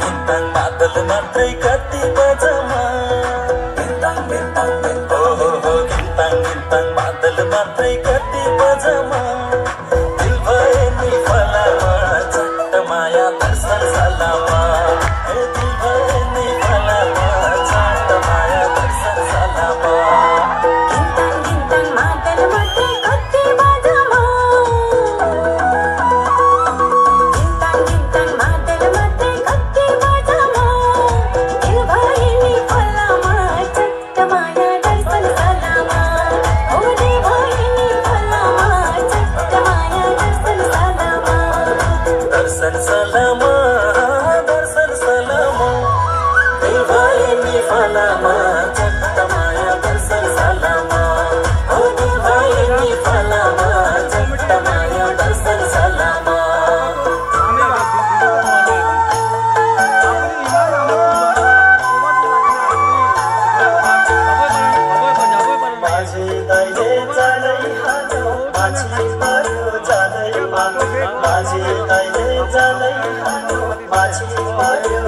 घिन्ताङ मादल मात्रै कति बजामा घिन्ताङ मादल मात्रै कति बजामा दिल भए नि फलामा चट्ट माया दर्शन सलामा दिल भए नि फलामा चट्ट माया दर्शन सलामा घिन्ताङ मादल मात्रै कति बजामा घिन्ताङ मादल मात्रै कति बजामा दिल भए नि फलामा चट्ट माया दर्शन सलामा दिल भए नि फलामा चट्ट माया दर्शन सलामा दर्शन सलामा दर्शन सलामा दिल भए नि फलामा चट्ट माया दर्शन सलामा दिल भए नि फलामा चट्ट माया दर्शन सलामा माझी दैले जानै हालो माझी मायो जानै मालो माझी दैले जानै हालो माझी मायो